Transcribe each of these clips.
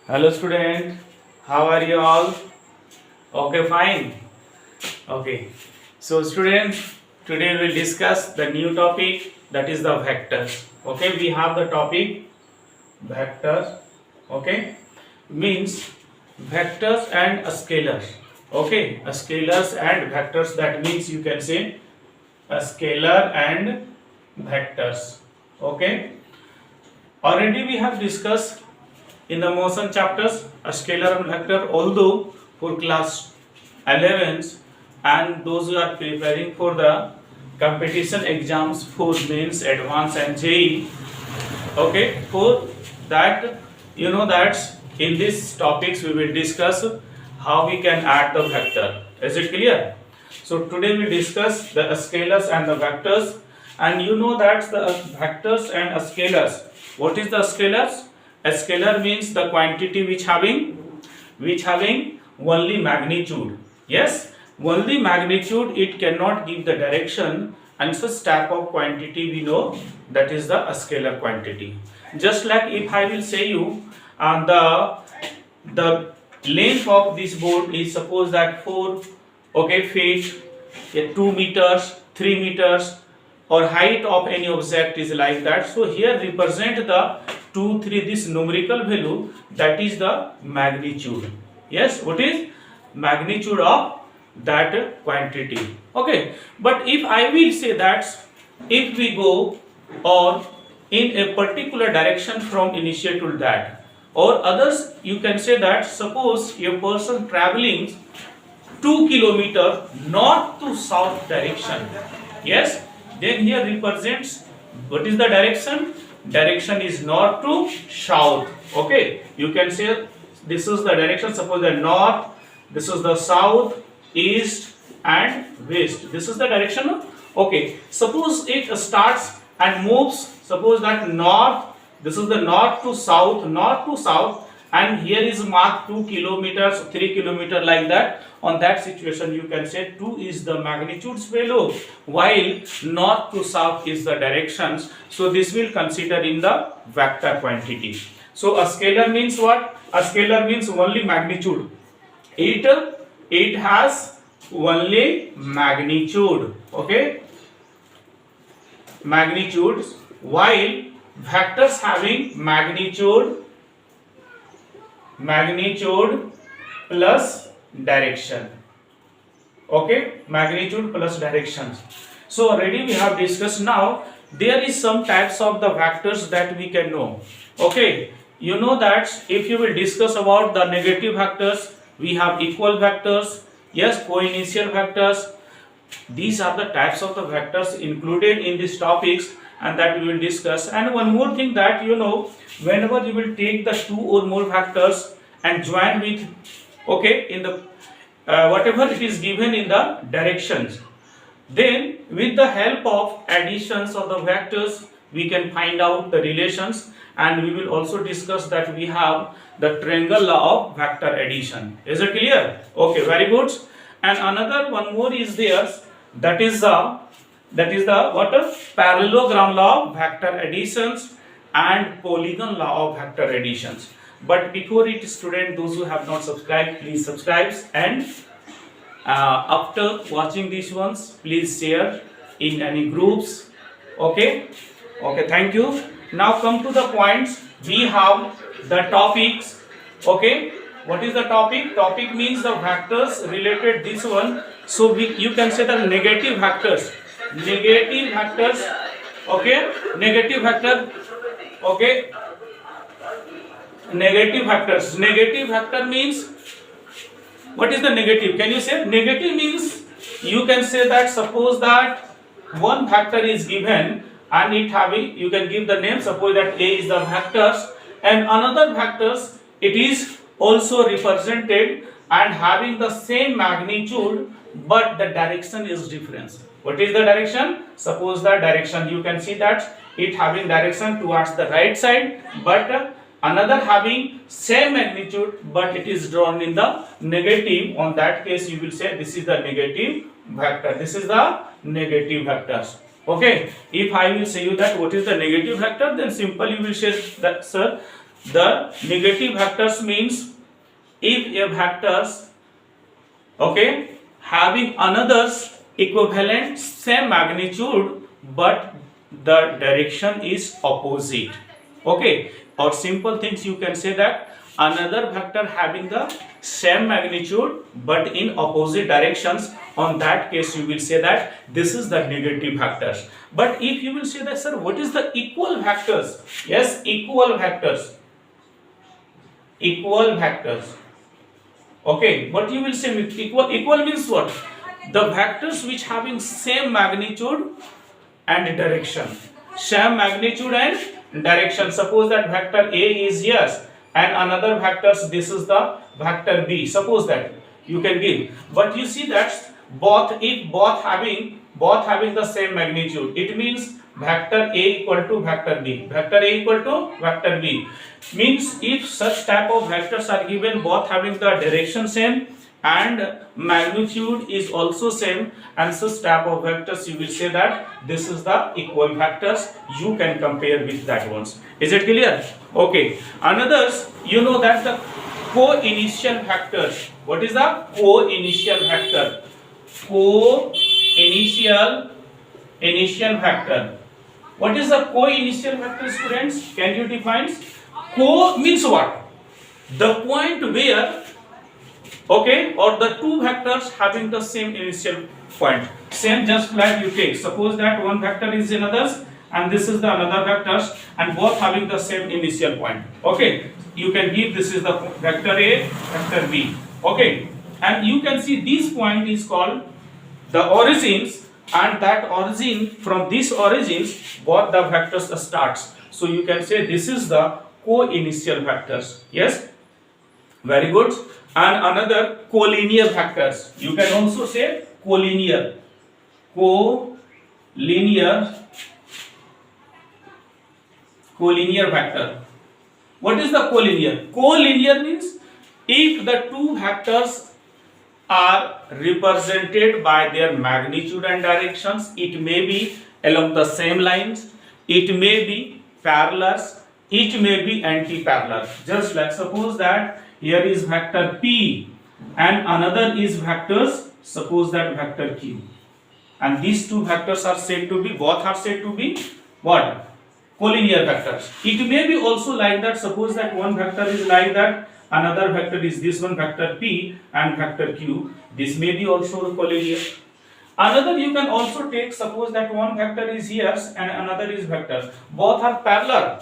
Hello student, how are you all? Okay, fine. Okay, so students, today we will discuss the new topic, that is the vectors. Okay, we have the topic vectors. Okay, means vectors and scalars. Okay, scalars and vectors, that means you can say a scalar and vectors. Okay, already we have discussed in the motion chapters a scalar and vector, although for class 11s and those who are preparing for the competition exams for mains, advance and JEE, okay, for that that in these topics we will discuss how we can add the vector. Is it clear? So today we discuss the scalars and the vectors, and you know that the vectors and scalars. What is the scalars? A scalar means the quantity which having only magnitude. Yes, only magnitude, it cannot give the direction, and such type of quantity we know that is the scalar quantity. Just like if I will say you the length of this board is suppose that 4 feet, 2 meters, 3 meters, or height of any object is like that. So here represent the 2, 3, this numerical value, that is the magnitude. Yes, what is magnitude of that quantity? Okay, but if I will say that if we go or in a particular direction from initial to that, or others you can say that suppose a person traveling 2 kilometer north to south direction. Yes, then here represents what is the direction? Direction is north to south. Okay, you can say this is the direction. Suppose the north, this is the south, east and west. This is the direction. Okay, suppose it starts and moves. Suppose that north, this is the north to south, and here is marked 2 kilometers, 3 kilometer, like that. On that situation you can say 2 is the magnitude's value, while north to south is the directions. So this will consider in the vector quantity. So a scalar means what? A scalar means only magnitude. It has only magnitude. Okay, magnitudes, while vectors having magnitude plus direction. Okay, magnitude plus directions. So already we have discussed. Now there is some types of the vectors that we can know. Okay, you know that if you will discuss about the negative vectors, we have equal vectors, yes, co-initial vectors. These are the types of the vectors included in these topics, and that we will discuss. And one more thing, that whenever you will take the 2 or more vectors and join with, okay, in the whatever it is given in the directions, then with the help of additions of the vectors we can find out the relations, and we will also discuss that we have the triangle law of vector addition. Is it clear? Okay, very good. And another one more is there, that is the what? Parallelogram law of vector additions and polygon law of vector additions. But before it, student, those who have not subscribed, please subscribe, and after watching these ones, please share in any groups. Okay, thank you. Now come to the points. We have the topics. Okay, what is the topic? Topic means the vectors related this one. So you can say the negative vectors. Okay, negative vector. Okay, negative vectors. Negative vector means, what is the negative? Can you say? Negative means you can say that suppose that one vector is given and it having, you can give the name. Suppose that A is the vectors, and another vectors, it is also represented and having the same magnitude, but the direction is different. What is the direction? Suppose the direction, you can see that it having direction towards the right side, but another having same magnitude, but it is drawn in the negative. On that case you will say this is the negative vector. This is the negative vectors. Okay, if I will say you that what is the negative vector, then simple you will say that, sir, The negative vectors means if a vectors, okay, having another's equivalent same magnitude but the direction is opposite, okay, or simple things you can say that another vector having the same magnitude but in opposite directions, on that case you will say that this is the negative vectors. But if you will say that, sir, what is the equal vectors? Yes, equal vectors. Equal vectors. Okay, what you will say with equal? Equal means what? The vectors which having same magnitude and direction. Same magnitude and direction. Suppose that vector A is here and another vectors, this is the vector B. Suppose that you can give. But you see that if both having the same magnitude, it means vector A equal to vector B. Vector A equal to vector B. Means if such type of vectors are given both having the direction same and magnitude is also same, and such type of vectors you will say that this is the equal vectors. You can compare with that ones. Is it clear? Okay. Another, you know that the co-initial vectors. What is the co-initial vector? Initial vector. What is the co-initial vector, students? Can you define? Co means what? The point where, okay, or the two vectors having the same initial point. Same, just like you take. Suppose that one vector is in others and this is the another vectors and both having the same initial point. Okay, you can give this is the vector A, vector B. Okay, and you can see this point is called the origins, and that origin, from this origins both the vectors starts. So you can say this is the co-initial vectors. Yes, very good. And another collinear vectors. You can also say collinear. Collinear vector. What is the collinear? Collinear means if the two vectors are represented by their magnitude and directions, it may be along the same lines, it may be parallels, it may be anti-parallel. Just like suppose that here is vector P and another is vectors, suppose that vector Q, and these two vectors are said to be, both are said to be what? Collinear vectors. It may be also like that, suppose that one vector is like that, another vector is this one, vector P and vector Q, this may be also collinear. Another you can also take, suppose that one vector is here and another is vector, both are parallel,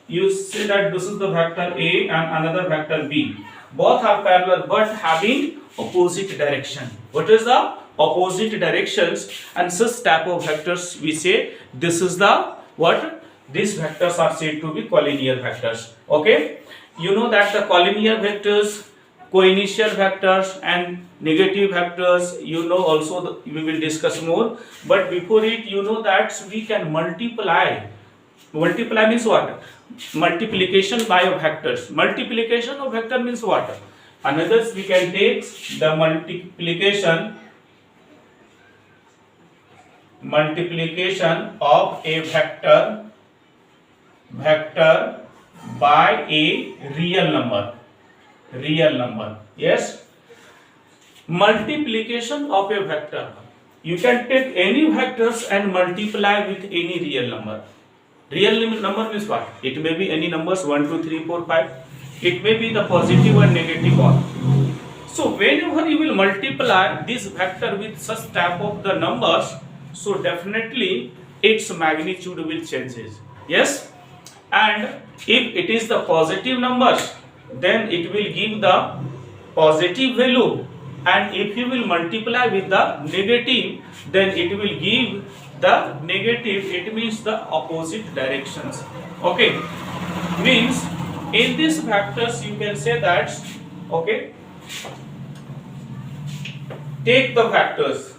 you say that this is the vector A and another vector B, both are parallel but having opposite direction. What is the opposite directions? And such type of vectors we say this is the what? These vectors are said to be collinear vectors. Okay, you know that the collinear vectors, co-initial vectors and negative vectors, you know also we will discuss more, but before it you know that we can multiply means what? Multiplication by of vectors. Multiplication of vector means what? Another we can take the multiplication of a vector by a real number. Yes, multiplication of a vector, you can take any vectors and multiply with any real number. Real number means what? It may be any numbers 1 2 3 4 5, it may be the positive and negative one. So whenever you will multiply this vector with such type of the numbers, so definitely its magnitude will changes. Yes, and if it is the positive numbers, then it will give the positive value, and if you will multiply with the negative, then it will give the negative. It means the opposite directions. Okay, means in these vectors you can say that, okay, take the vectors.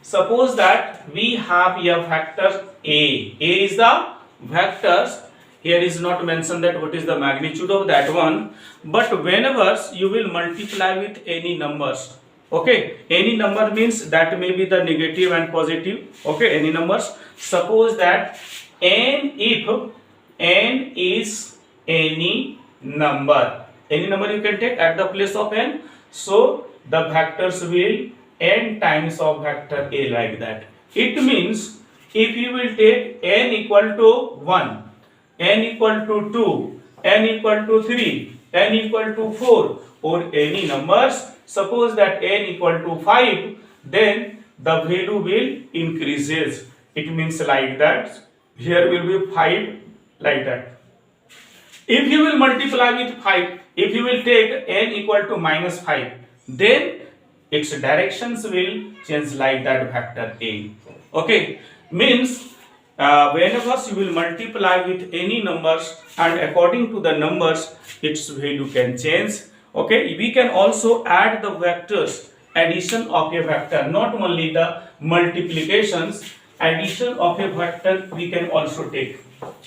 Suppose that we have a vector A. A is the vectors. Here is not mentioned that what is the magnitude of that one, but whenever you will multiply with any numbers, okay, any number means that may be the negative and positive, okay, any numbers. Suppose that n, if n is any number. Any number you can take at the place of n. So the vectors will n times of vector A like that. It means if you will take n equal to 1, n equal to 2, n equal to 3, n equal to 4 or any numbers, suppose that n equal to 5, then the value will increases. It means like that. Here will be 5 like that. If you will multiply with 5, if you will take n equal to minus 5, then its directions will change like that vector A. Okay, means whenever you will multiply with any numbers and according to the numbers, its value can change. Okay, we can also add the vectors, addition of a vector, not only the multiplications, addition of a vector we can also take.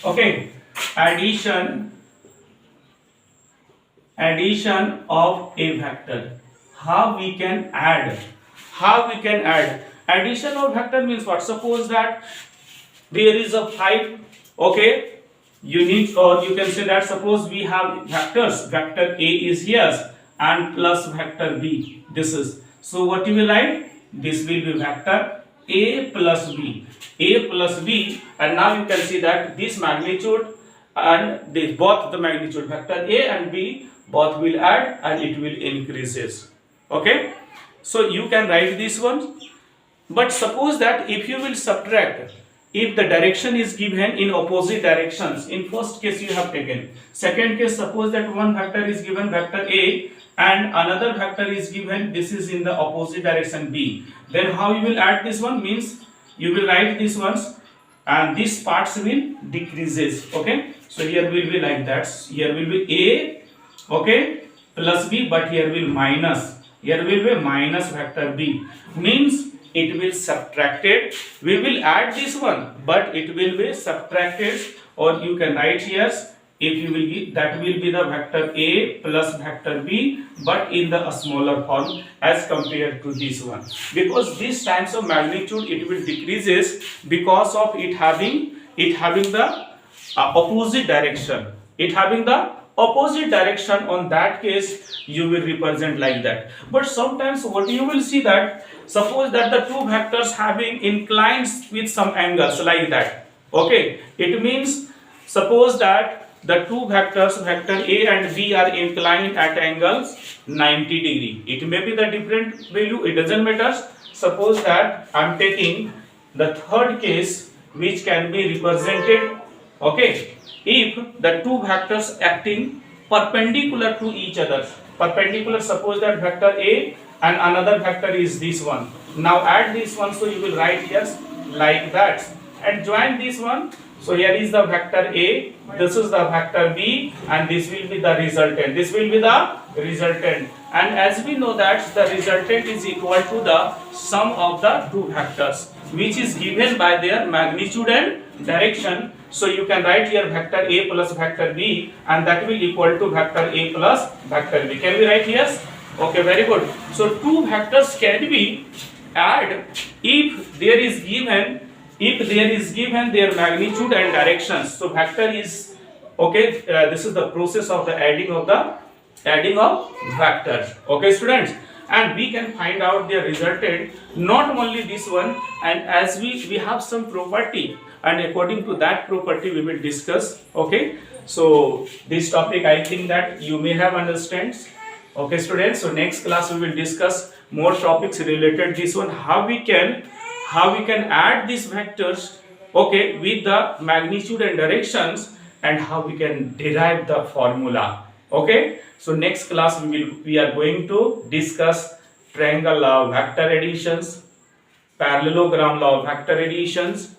Okay, addition of a vector. How we can add? Addition of vector means what? Suppose that there is a 5. Okay, you need, or you can say that suppose we have vectors. Vector A is here and plus vector B. This is, so what you will write? This will be vector A plus B. A plus B, and now you can see that this magnitude and this, both the magnitude vector A and B both will add and it will increases. Okay, so you can write this one. But suppose that if you will subtract, if the direction is given in opposite directions, in first case you have taken, second case suppose that one vector is given vector A and another vector is given, this is in the opposite direction B, then how you will add this one? Means you will write this ones and these parts will decreases. Okay, so here will be like that. Here will be A, okay, plus B, but here will minus. Here will be minus vector B. Means it will subtracted. We will add this one, but it will be subtracted. Or you can write here, if you will give, that will be the vector A plus vector B, but in the smaller form as compared to this one. Because these times of magnitude it will decreases because of it having the opposite direction. It having the opposite direction, on that case you will represent like that. But sometimes what you will see that suppose that the two vectors having inclines with some angles like that. Okay, it means suppose that the two vectors, vector A and B, are inclined at angles 90 degree. It may be the different value, it doesn't matter. Suppose that I am taking the third case which can be represented. Okay, if the two vectors acting perpendicular to each other, perpendicular, suppose that vector A and another vector is this one. Now add this one, so you will write here like that and join this one. So here is the vector A, this is the vector B, and this will be the resultant. This will be the resultant. And as we know that the resultant is equal to the sum of the two vectors, which is given by their magnitude and direction. So you can write here vector A plus vector B, and that will equal to vector A plus vector B. Can we write here? Okay, very good. So two vectors can be added if there is given their magnitude and directions. So vector is, okay, this is the process of the adding of vectors. Okay, students, and we can find out their resultant, not only this one, and as we have some property, and according to that property we will discuss. Okay, so this topic I think that you may have understand. Okay, students, so next class we will discuss more topics related this one, how we can add these vectors, okay, with the magnitude and directions, and how we can derive the formula. Okay, so next class we are going to discuss triangle law of vector additions, parallelogram law of vector additions,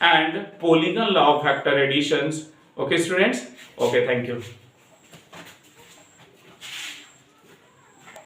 and polygon law of vector additions. Okay, students. Okay, thank you.